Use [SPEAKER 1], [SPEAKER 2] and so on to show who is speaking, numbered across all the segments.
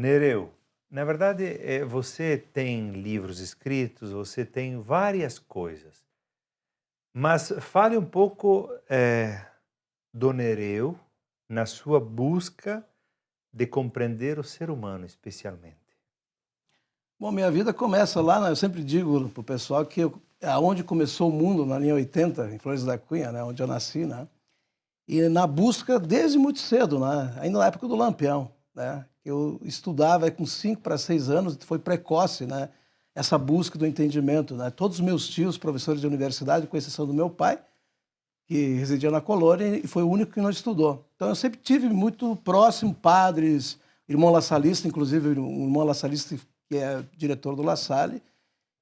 [SPEAKER 1] Nereu, na verdade, você tem livros escritos, você tem várias coisas, mas fale um pouco do Nereu na sua busca de compreender o ser humano, especialmente.
[SPEAKER 2] Bom, minha vida começa lá, né? Eu sempre digo para o pessoal que aonde começou o mundo, na linha 80, em Flores da Cunha, né? Onde eu nasci, né? E na busca desde muito cedo, né? Ainda na época do Lampião, né? Eu estudava com 5 para 6 anos, foi precoce, né? Essa busca do entendimento, né? Todos os meus tios, professores de universidade, com exceção do meu pai, que residia na colônia e foi o único que não estudou. Então eu sempre tive muito próximo padres, irmão La Salista, inclusive o irmão La Salista, que é diretor do La Salle,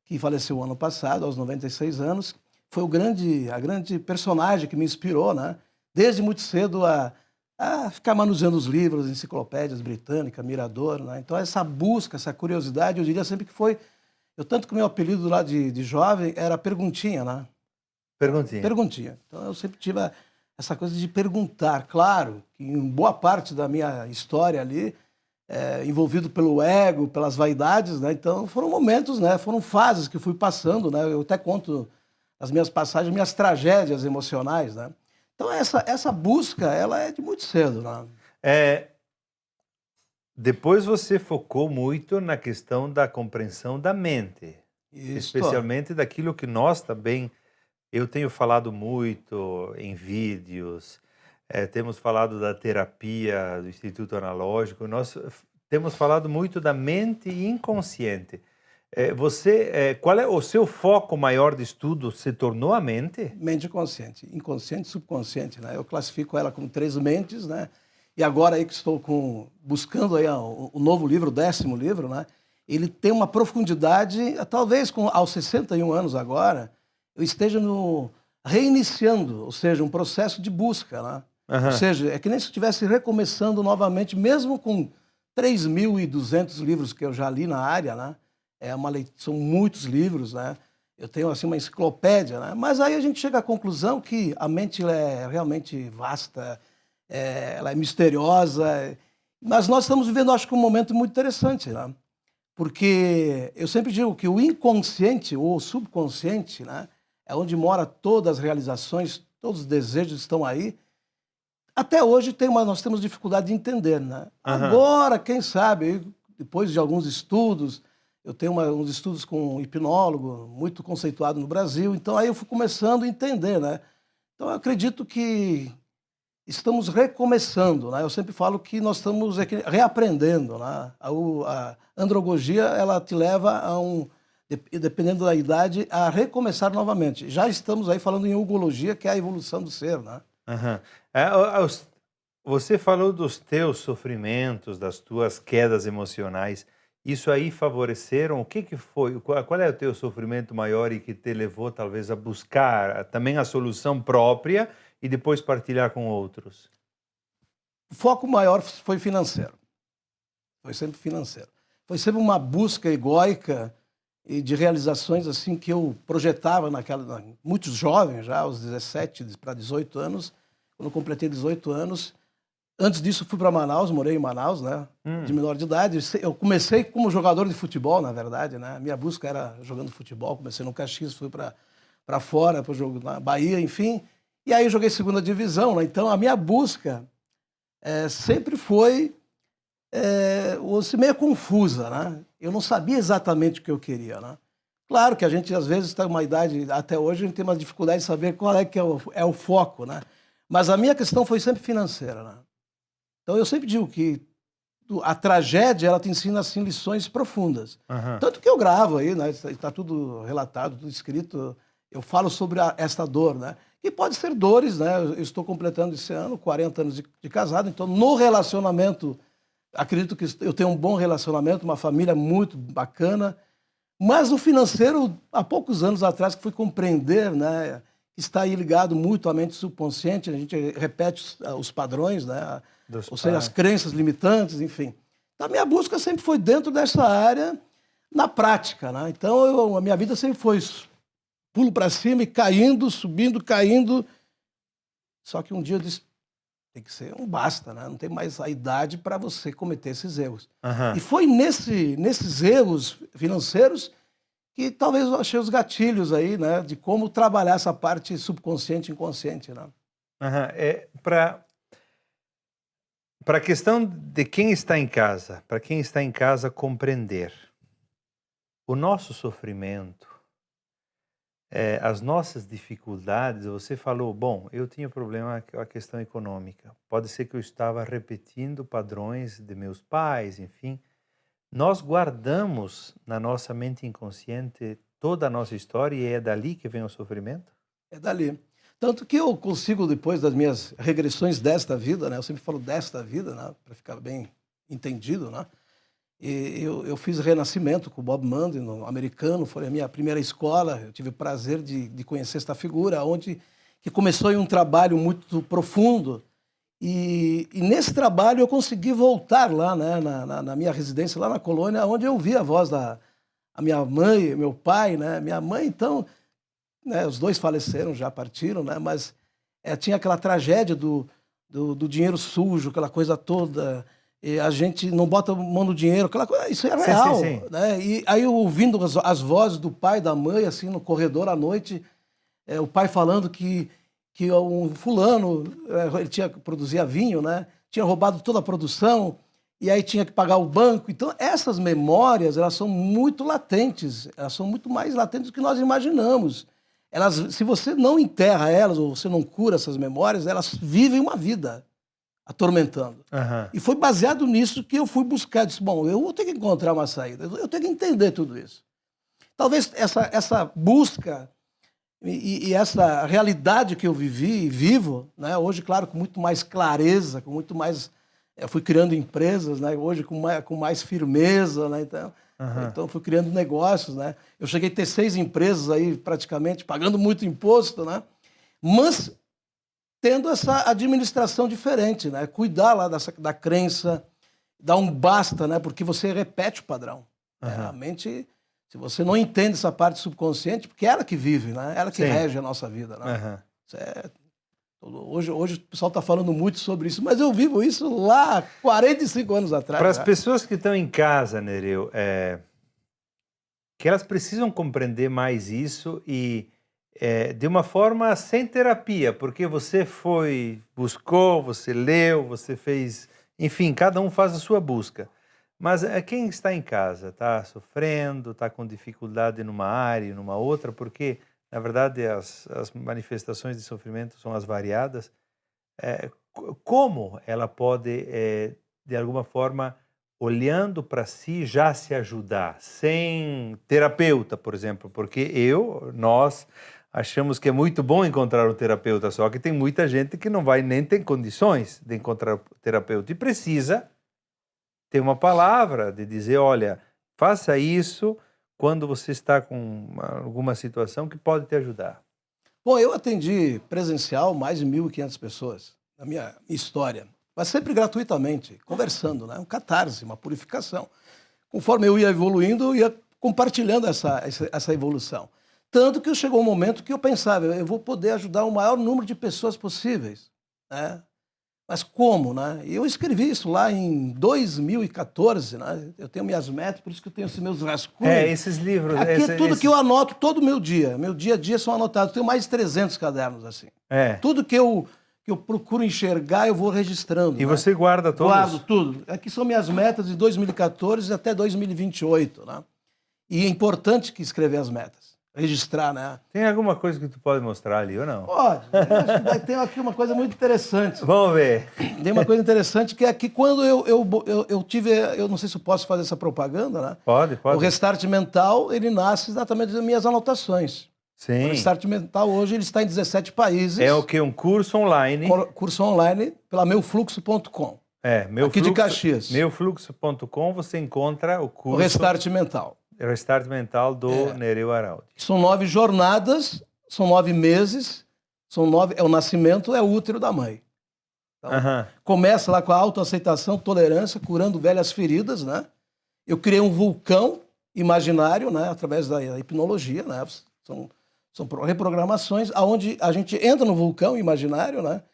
[SPEAKER 2] que faleceu ano passado, aos 96 anos, foi a grande personagem que me inspirou, né? Desde muito cedo a ficar manuseando os livros, enciclopédias britânicas, Mirador, né? Então essa busca, essa curiosidade, eu diria sempre que foi... tanto que o meu apelido lá de jovem era Perguntinha, né?
[SPEAKER 1] Perguntinha.
[SPEAKER 2] Perguntinha. Então eu sempre tive essa coisa de perguntar. Claro que em boa parte da minha história ali, envolvido pelo ego, pelas vaidades, né? Então foram momentos, né? Foram fases que eu fui passando, né? Eu até conto as minhas passagens, minhas tragédias emocionais, né? Então essa busca, ela é de muito cedo, né?
[SPEAKER 1] Depois você focou muito na questão da compreensão da mente,
[SPEAKER 2] Isso.
[SPEAKER 1] especialmente daquilo que nós também, eu tenho falado muito em vídeos, temos falado da terapia do Instituto Analógico, nós temos falado muito da mente inconsciente. Qual é o seu foco maior de estudo? Se tornou a mente?
[SPEAKER 2] Mente consciente, inconsciente e subconsciente, né? Eu classifico ela como 3 mentes, né? E agora aí que estou buscando aí o novo livro, o 10º livro, né? Ele tem uma profundidade, talvez aos 61 anos agora, eu esteja reiniciando, ou seja, um processo de busca, né? Ou seja, é que nem se eu estivesse recomeçando novamente, mesmo com 3.200 livros que eu já li na área, né? São muitos livros, né? Eu tenho assim uma enciclopédia, né? Mas aí a gente chega à conclusão que a mente é realmente vasta, ela é misteriosa, mas nós estamos vivendo, acho que, um momento muito interessante, né? Porque eu sempre digo que o inconsciente ou o subconsciente, né, é onde mora todas as realizações, todos os desejos estão aí. Até hoje nós temos dificuldade de entender, né? Agora, quem sabe, depois de alguns estudos, eu tenho uns estudos com um hipnólogo muito conceituado no Brasil, então aí eu fui começando a entender, né? Então eu acredito que estamos recomeçando, né? Eu sempre falo que nós estamos reaprendendo, né? A andragogia, ela te leva dependendo da idade, a recomeçar novamente. Já estamos aí falando em ugologia, que é a evolução do ser, né?
[SPEAKER 1] Você falou dos teus sofrimentos, das tuas quedas emocionais. Isso aí favoreceram? O que foi? Qual é o teu sofrimento maior e que te levou talvez a buscar também a solução própria e depois partilhar com outros?
[SPEAKER 2] O foco maior foi financeiro. Foi sempre financeiro. Foi sempre uma busca egóica e de realizações assim que eu projetava muito jovem já, aos 17 para 18 anos, quando eu completei 18 anos. Antes disso, fui para Manaus, morei em Manaus, né? De menor de idade. Eu comecei como jogador de futebol, na verdade, né? Minha busca era jogando futebol. Comecei no Caxias, fui para fora, para o jogo na Bahia, enfim. E aí eu joguei segunda divisão, né? Então a minha busca sempre foi meio confusa, né? Eu não sabia exatamente o que eu queria, né? Claro que a gente, às vezes, está em uma idade, até hoje, a gente tem uma dificuldade de saber qual que é o foco, né? Mas a minha questão foi sempre financeira, né? Então eu sempre digo que a tragédia, ela te ensina, assim, lições profundas. Tanto que eu gravo aí, né? Está tudo relatado, tudo escrito. Eu falo sobre esta dor, né? E pode ser dores, né? Eu estou completando esse ano 40 anos de casado, então no relacionamento, acredito que eu tenho um bom relacionamento, uma família muito bacana, mas no financeiro, há poucos anos atrás, que fui compreender, né? Está aí ligado muito à mente subconsciente, a gente repete os padrões, né? Ou seja, as crenças limitantes, enfim. Então, a minha busca sempre foi dentro dessa área, na prática, né? Então, a minha vida sempre foi pulo para cima e caindo, subindo, caindo. Só que um dia eu disse, Tem que ser um basta, né? Não tem mais a idade para você cometer esses erros.
[SPEAKER 1] Aham.
[SPEAKER 2] E foi nesses erros financeiros que talvez eu achei os gatilhos aí, né? De como trabalhar essa parte subconsciente e inconsciente, né?
[SPEAKER 1] Aham. Para a questão de quem está em casa, para quem está em casa compreender o nosso sofrimento, as nossas dificuldades, você falou, bom, eu tinha problema com a questão econômica. Pode ser que eu estava repetindo padrões de meus pais, enfim. Nós guardamos na nossa mente inconsciente toda a nossa história e é dali que vem o sofrimento?
[SPEAKER 2] É dali. Tanto que eu consigo, depois das minhas regressões desta vida, né? Eu sempre falo desta vida, né? Para ficar bem entendido, né? E eu fiz Renascimento com o Bob Monday, no americano, foi a minha primeira escola. Eu tive o prazer de conhecer esta figura, que começou em um trabalho muito profundo. E nesse trabalho eu consegui voltar lá, né? Na minha residência, lá na colônia, onde eu ouvi a voz da a minha mãe, meu pai, né? Minha mãe, então, né, os dois faleceram, já partiram, né? Mas tinha aquela tragédia do dinheiro sujo, aquela coisa toda. E a gente não bota mão no dinheiro, aquela coisa, isso é real,
[SPEAKER 1] sim.
[SPEAKER 2] né? E aí eu ouvindo as vozes do pai, da mãe, assim, no corredor à noite, o pai falando que um fulano, ele produzia vinho, né? Tinha roubado toda a produção e aí tinha que pagar o banco. Então, essas memórias, elas são muito latentes, elas são muito mais latentes do que nós imaginamos. Se você não enterra elas ou você não cura essas memórias, elas vivem uma vida atormentando.
[SPEAKER 1] Uhum.
[SPEAKER 2] E foi baseado nisso que eu fui buscar. Disse, bom, eu vou ter que encontrar uma saída, eu tenho que entender tudo isso. Talvez essa busca e essa realidade que eu vivi e vivo, né, hoje, claro, com muito mais clareza, com muito mais... Eu fui criando empresas, né, hoje com mais firmeza, né, então fui criando negócios, né. Eu cheguei a ter 6 empresas aí, praticamente, pagando muito imposto, né, mas tendo essa administração diferente, né, cuidar lá da crença, dar um basta, né, porque você repete o padrão. Né, a mente... Se você não entende essa parte subconsciente, porque é ela que vive, né? Ela que rege a nossa vida. Né? Hoje o pessoal está falando muito sobre isso, mas eu vivo isso lá 45 anos atrás.
[SPEAKER 1] Para as pessoas que estão em casa, Nereu, que elas precisam compreender mais isso e de uma forma sem terapia, porque você buscou, você leu, você fez... Enfim, cada um faz a sua busca. Mas quem está em casa, está sofrendo, está com dificuldade numa área, numa outra, porque, na verdade, as manifestações de sofrimento são as variadas, como ela pode, de alguma forma, olhando para si, já se ajudar, sem terapeuta, por exemplo, porque nós achamos que é muito bom encontrar um terapeuta, só que tem muita gente que não vai nem ter condições de encontrar um terapeuta e precisa ter uma palavra de dizer, olha, faça isso quando você está com alguma situação que pode te ajudar.
[SPEAKER 2] Bom, eu atendi presencial mais de 1.500 pessoas na minha história, mas sempre gratuitamente, conversando, né? Um catarse, uma purificação. Conforme eu ia evoluindo, eu ia compartilhando essa evolução. Tanto que chegou um momento que eu pensava, eu vou poder ajudar o maior número de pessoas possíveis, né? Mas como, né? E eu escrevi isso lá em 2014, né? Eu tenho minhas metas, por isso que eu tenho esses meus rascunhos.
[SPEAKER 1] Esses livros...
[SPEAKER 2] Aqui é tudo que eu anoto todo o meu dia. Meu dia a dia são anotados. Eu tenho mais de 300 cadernos, assim. Tudo que eu procuro enxergar, eu vou registrando.
[SPEAKER 1] E você guarda todos?
[SPEAKER 2] Guardo tudo. Aqui são minhas metas de 2014 até 2028, né? E é importante que escrever as metas. Registrar, né?
[SPEAKER 1] Tem alguma coisa que tu pode mostrar ali ou não?
[SPEAKER 2] Pode. Eu acho que tem aqui uma coisa muito interessante.
[SPEAKER 1] Vamos ver.
[SPEAKER 2] Tem uma coisa interessante que é que quando eu tive... Eu não sei se eu posso fazer essa propaganda, né?
[SPEAKER 1] Pode.
[SPEAKER 2] O Restart Mental, ele nasce exatamente das minhas anotações.
[SPEAKER 1] Sim.
[SPEAKER 2] O Restart Mental hoje ele está em 17 países.
[SPEAKER 1] É o que? Um curso online?
[SPEAKER 2] Curso online pela meufluxo.com. Aqui de Caxias.
[SPEAKER 1] Meufluxo.com você encontra o curso...
[SPEAKER 2] O Restart Mental.
[SPEAKER 1] Restart Mental do Nereu Araldi.
[SPEAKER 2] São 9 jornadas, são 9 meses, o nascimento é o útero da mãe. Então, começa lá com a autoaceitação, tolerância, curando velhas feridas, né? Eu criei um vulcão imaginário, né? Através da hipnologia, né? São reprogramações, onde a gente entra no vulcão imaginário, né?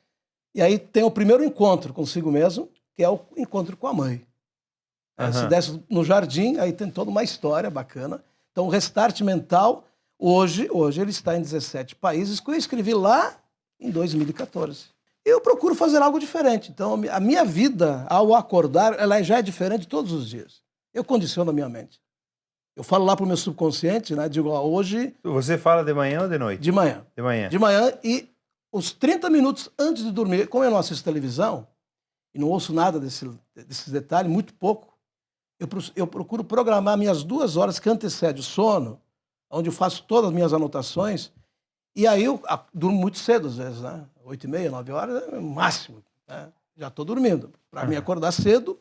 [SPEAKER 2] E aí tem o primeiro encontro consigo mesmo, que é o encontro com a mãe. Se desce no jardim, aí tem toda uma história bacana. Então, o Restart Mental, hoje ele está em 17 países, que eu escrevi lá em 2014. Eu procuro fazer algo diferente. Então, a minha vida, ao acordar, ela já é diferente todos os dias. Eu condiciono a minha mente. Eu falo lá para o meu subconsciente, né? Digo, ó, hoje...
[SPEAKER 1] Você fala de manhã ou de noite?
[SPEAKER 2] De manhã.
[SPEAKER 1] De manhã.
[SPEAKER 2] De manhã, e os 30 minutos antes de dormir, como eu não assisto televisão, e não ouço nada desses detalhes, muito pouco, eu procuro programar minhas 2 horas que antecede o sono, onde eu faço todas as minhas anotações, e aí eu durmo muito cedo, às vezes, né? 8h30, 9 horas é o máximo, né? Já estou dormindo, para me acordar cedo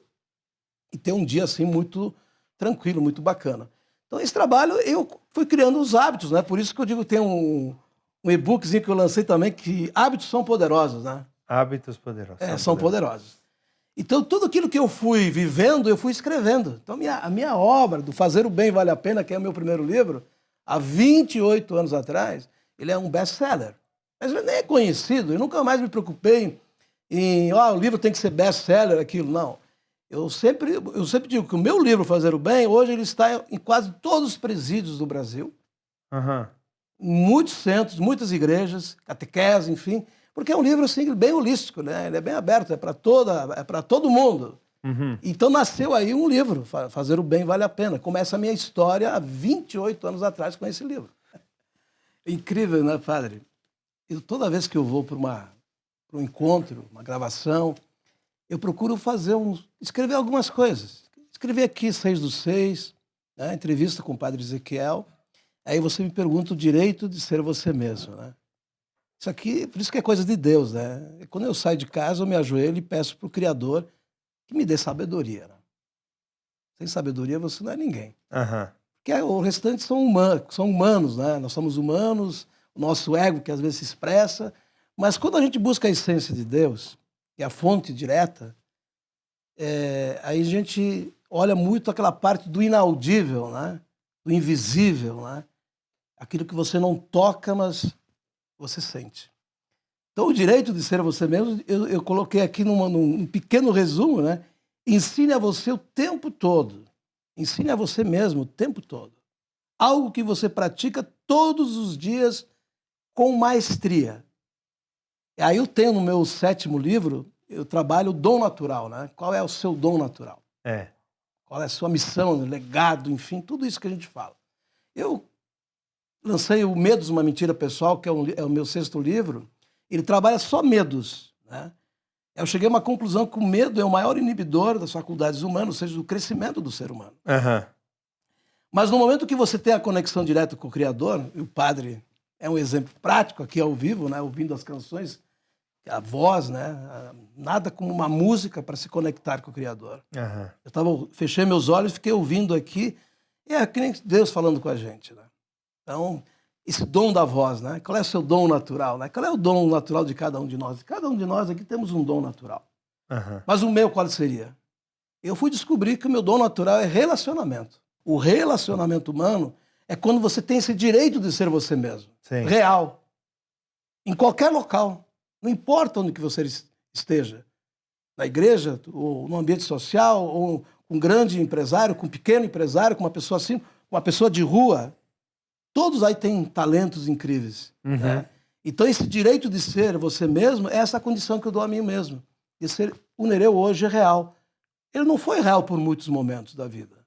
[SPEAKER 2] e ter um dia assim muito tranquilo, muito bacana. Então, esse trabalho eu fui criando os hábitos, né? Por isso que eu digo, tem um e-bookzinho que eu lancei também, que hábitos são poderosos, né?
[SPEAKER 1] Hábitos poderosos.
[SPEAKER 2] São poderosos. Então, tudo aquilo que eu fui vivendo, eu fui escrevendo. Então, a minha obra, do Fazer o Bem Vale a Pena, que é o meu primeiro livro, há 28 anos atrás, ele é um best-seller. Mas ele nem é conhecido, eu nunca mais me preocupei em, o livro tem que ser best-seller, aquilo, não. Eu sempre digo que o meu livro, Fazer o Bem, hoje ele está em quase todos os presídios do Brasil, muitos centros, muitas igrejas, catequese, enfim, porque é um livro assim, bem holístico, né? Ele é bem aberto, é para todo mundo. Então nasceu aí um livro, Fazer o Bem Vale a Pena. Começa a minha história há 28 anos atrás com esse livro. Incrível, né, padre? Toda vez que eu vou para um encontro, uma gravação, eu procuro escrever algumas coisas. Escrevi aqui 6/6, né? Entrevista com o padre Ezequiel. Aí você me pergunta o direito de ser você mesmo, né? Isso aqui, por isso que é coisa de Deus, né? Quando eu saio de casa, eu me ajoelho e peço para o Criador que me dê sabedoria, né? Sem sabedoria você não é ninguém. Porque o restante são humanos, né? Nós somos humanos, o nosso ego que às vezes se expressa, mas quando a gente busca a essência de Deus, que é a fonte direta, aí a gente olha muito aquela parte do inaudível, né? Do invisível, né? Aquilo que você não toca, mas você sente. Então, o direito de ser você mesmo, eu coloquei aqui num pequeno resumo, né? Ensine a você o tempo todo. Ensine a você mesmo o tempo todo. Algo que você pratica todos os dias com maestria. E aí eu tenho no meu 7º livro, eu trabalho o dom natural, né? Qual é o seu dom natural? Qual é a sua missão, legado, enfim, tudo isso que a gente fala. Eu lancei o Medos, uma Mentira Pessoal, que é o meu 6º livro. Ele trabalha só medos, né? Eu cheguei a uma conclusão que o medo é o maior inibidor das faculdades humanas, ou seja, do crescimento do ser humano. Mas no momento que você tem a conexão direta com o Criador, e o padre é um exemplo prático aqui ao vivo, né? Ouvindo as canções, a voz, né? Nada como uma música para se conectar com o Criador. Fechei meus olhos, fiquei ouvindo aqui, e é que nem Deus falando com a gente, né? Então, esse dom da voz, né? Qual é o seu dom natural, né? Qual é o dom natural de cada um de nós? Cada um de nós aqui temos um dom natural. Mas o meu qual seria? Eu fui descobrir que o meu dom natural é relacionamento. O relacionamento humano é quando você tem esse direito de ser você mesmo.
[SPEAKER 1] Sim.
[SPEAKER 2] Real. Em qualquer local. Não importa onde que você esteja. Na igreja, ou no ambiente social, ou com um grande empresário, com um pequeno empresário, com uma pessoa assim, uma pessoa de rua. Todos aí têm talentos incríveis. Né? Então, esse direito de ser você mesmo é essa condição que eu dou a mim mesmo. De ser o Nereu hoje é real. Ele não foi real por muitos momentos da vida.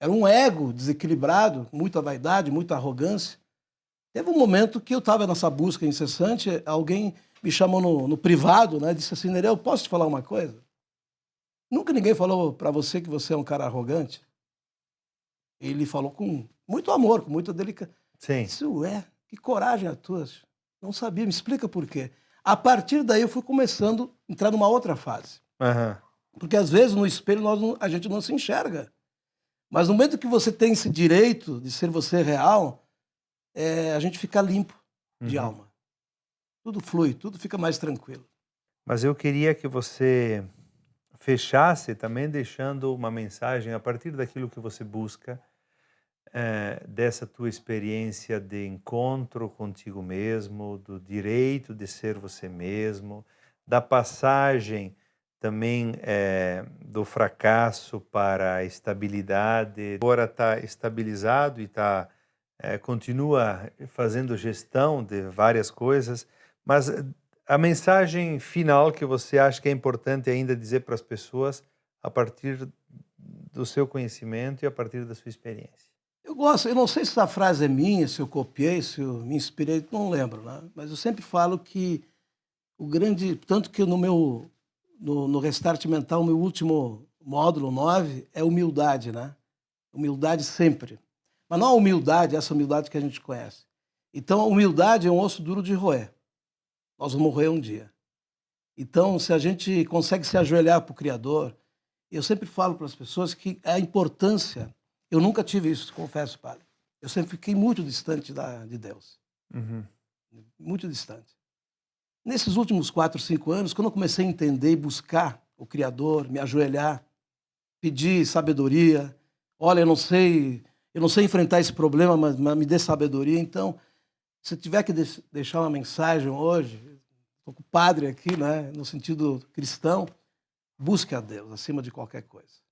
[SPEAKER 2] Era um ego desequilibrado, muita vaidade, muita arrogância. Teve um momento que eu estava nessa busca incessante, alguém me chamou no privado, né? Disse assim, Nereu, posso te falar uma coisa? Nunca ninguém falou para você que você é um cara arrogante? Ele falou com muito amor, com muita delicadeza.
[SPEAKER 1] Sim.
[SPEAKER 2] Isso que coragem a tua. Não sabia, me explica por quê. A partir daí eu fui começando a entrar numa outra fase. Porque às vezes no espelho a gente não se enxerga. Mas no momento que você tem esse direito de ser você real, a gente fica limpo de alma. Tudo flui, tudo fica mais tranquilo.
[SPEAKER 1] Mas eu queria que você fechasse também deixando uma mensagem a partir daquilo que você busca, dessa tua experiência de encontro contigo mesmo, do direito de ser você mesmo, da passagem também do fracasso para a estabilidade. Agora está estabilizado e continua fazendo gestão de várias coisas, mas a mensagem final que você acha que é importante ainda dizer para as pessoas a partir do seu conhecimento e a partir da sua experiência.
[SPEAKER 2] Eu não sei se essa frase é minha, se eu copiei, se eu me inspirei, não lembro, né? Mas eu sempre falo que tanto que no Restart Mental, o meu último módulo 9 é humildade, né? Humildade sempre. Mas não a humildade, essa humildade que a gente conhece. Então, a humildade é um osso duro de roer. Nós vamos morrer um dia. Então, se a gente consegue se ajoelhar para o Criador, eu sempre falo para as pessoas que a importância... Eu nunca tive isso, confesso, padre. Eu sempre fiquei muito distante de Deus.
[SPEAKER 1] Uhum.
[SPEAKER 2] Muito distante. Nesses últimos 4, 5 anos, quando eu comecei a entender e buscar o Criador, me ajoelhar, pedir sabedoria, olha, eu não sei enfrentar esse problema, mas me dê sabedoria. Então, se tiver que deixar uma mensagem hoje, estou com o padre aqui, né, no sentido cristão, busque a Deus acima de qualquer coisa.